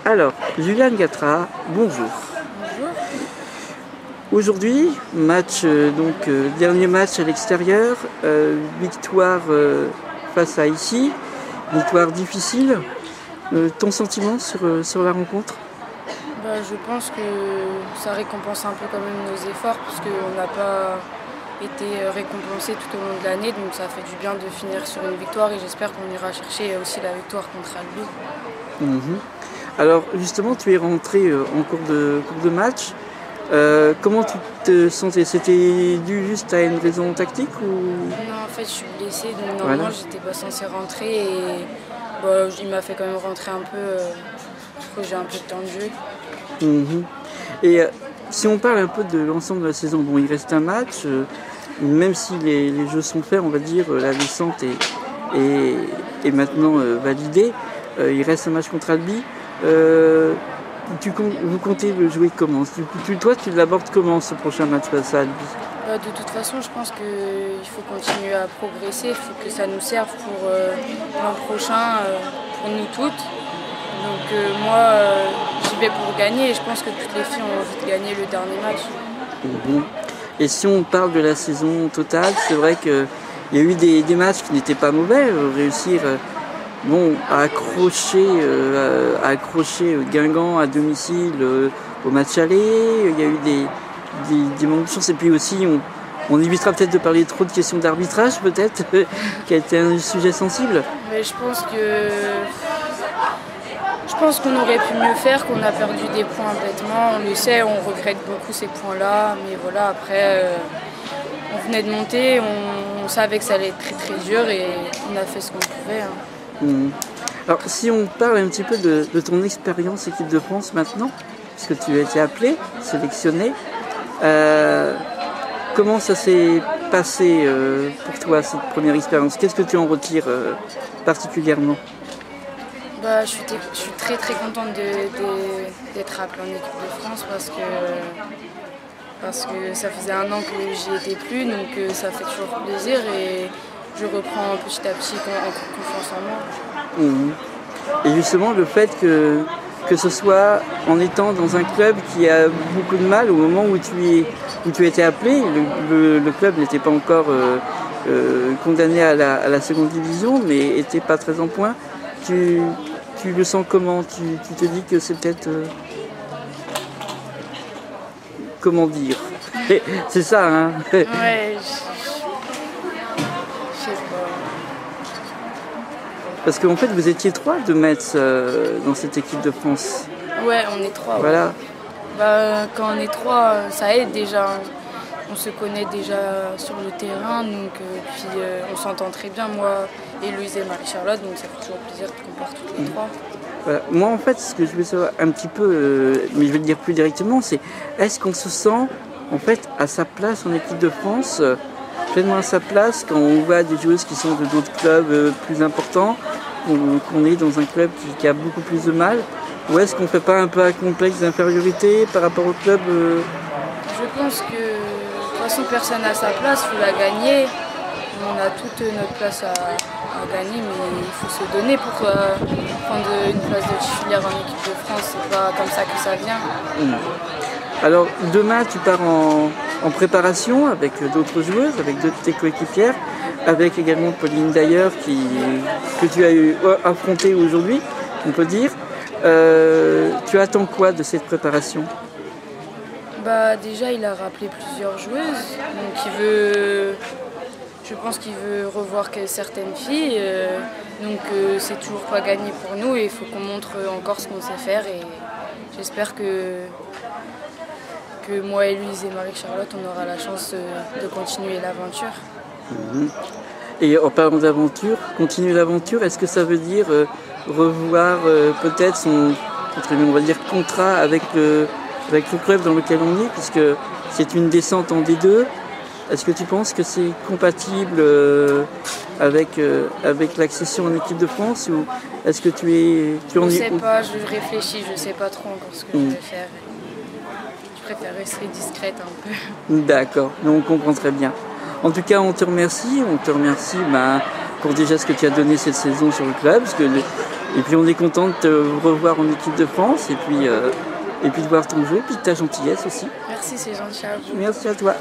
Alors, Juliane Gatra, bonjour. Bonjour. Aujourd'hui, dernier match à l'extérieur, victoire face à Issy, victoire difficile. Ton sentiment sur la rencontre? Je pense que ça récompense un peu quand même nos efforts parce qu'on n'a pas été récompensé tout au long de l'année, donc ça fait du bien de finir sur une victoire et j'espère qu'on ira chercher aussi la victoire contre Albi. Mhm. Alors justement, tu es rentré en cours de match. Comment tu te sentais? C'était dû juste à une raison tactique ou... Non, en fait, je suis blessée, donc normalement, j'étais pas censée rentrer et il m'a fait quand même rentrer un peu, parce que j'ai un peu de temps de jeu. Mhm. Et si on parle un peu de l'ensemble de la saison, bon, il reste un match, même si les jeux sont faits, on va dire, la descente est maintenant validée, il reste un match contre Albi. Vous comptez le jouer comment? Toi, tu l'abordes comment ce prochain match face à Albi? De toute façon, je pense qu'il faut continuer à progresser, il faut que ça nous serve pour l'an prochain, pour nous toutes. Donc moi, j'y vais pour gagner et je pense que toutes les filles ont envie de gagner le dernier match. Mhm. Et si on parle de la saison totale, c'est vrai qu'il y a eu des matchs qui n'étaient pas mauvais, réussir à accrocher Guingamp à domicile au match aller. Il y a eu des manques de chance et puis aussi on évitera peut-être de parler trop de questions d'arbitrage peut-être qui a été un sujet sensible. Mais je pense qu'on aurait pu mieux faire, qu'on a perdu des points bêtement. On le sait, on regrette beaucoup ces points-là, mais voilà, après on venait de monter, on savait que ça allait être très très dur et on a fait ce qu'on pouvait. Alors si on parle un petit peu de ton expérience équipe de France maintenant, puisque tu as été appelé, sélectionné, comment ça s'est passé pour toi cette première expérience? Qu'est-ce que tu en retires particulièrement? Je suis très très contente d'être appelée en équipe de France parce que ça faisait un an que j'y étais plus, donc ça fait toujours plaisir et je reprends petit à petit confiance en moi. Mmh. Et justement, le fait que ce soit en étant dans un club qui a beaucoup de mal au moment où tu as été appelé, le club n'était pas encore condamné à la seconde division, mais était pas très en point. Tu le sens comment? Tu te dis que c'est peut-être... comment dire? C'est ça, hein? Ouais, je sais pas. Parce qu'en fait, vous étiez 3 de Metz dans cette équipe de France. Ouais, on est 3. Voilà. Ouais. Quand on est 3, ça aide déjà. On se connaît déjà sur le terrain, donc puis on s'entend très bien, moi et Louise et Marie-Charlotte, donc ça fait toujours plaisir qu'on part toutes les 3. Voilà. Moi, en fait, ce que je veux savoir un petit peu, mais je vais le dire plus directement, c'est est-ce qu'on se sent en fait à sa place en équipe de France, pleinement à sa place quand on voit des joueuses qui sont de d'autres clubs plus importants, qu'on est dans un club qui a beaucoup plus de mal, ou est-ce qu'on ne fait pas un peu un complexe d'infériorité par rapport au club Je pense que de toute façon personne n'a sa place, il faut la gagner. On a toute notre place à gagner, mais il faut se donner pour prendre une place de titulaire en équipe de France. C'est pas comme ça que ça vient. Alors demain tu pars en préparation avec d'autres joueuses, avec d'autres tes coéquipières, avec également Pauline d'ailleurs que tu as affrontée aujourd'hui, on peut dire. Tu attends quoi de cette préparation? Déjà il a rappelé plusieurs joueuses, donc je pense qu'il veut revoir certaines filles, donc c'est toujours pas gagné pour nous et il faut qu'on montre encore ce qu'on sait faire et j'espère que moi et Louise et Marie-Charlotte on aura la chance de continuer l'aventure. Et en parlant d'aventure, continuer l'aventure, est-ce que ça veut dire revoir peut-être son on va dire, contrat avec le club dans lequel on est, puisque c'est une descente en D2? Est-ce que tu penses que c'est compatible avec l'accession en équipe de France ou est-ce que Je ne sais pas, je réfléchis, je ne sais pas trop encore ce que je vais faire. Je préfère rester discrète un peu. D'accord, on comprend très bien. En tout cas, on te remercie pour déjà ce que tu as donné cette saison sur le club, parce que Et puis on est content de te revoir en équipe de France et puis de voir ton jeu, puis de ta gentillesse aussi. Merci, c'est gentil à vous. Merci à toi.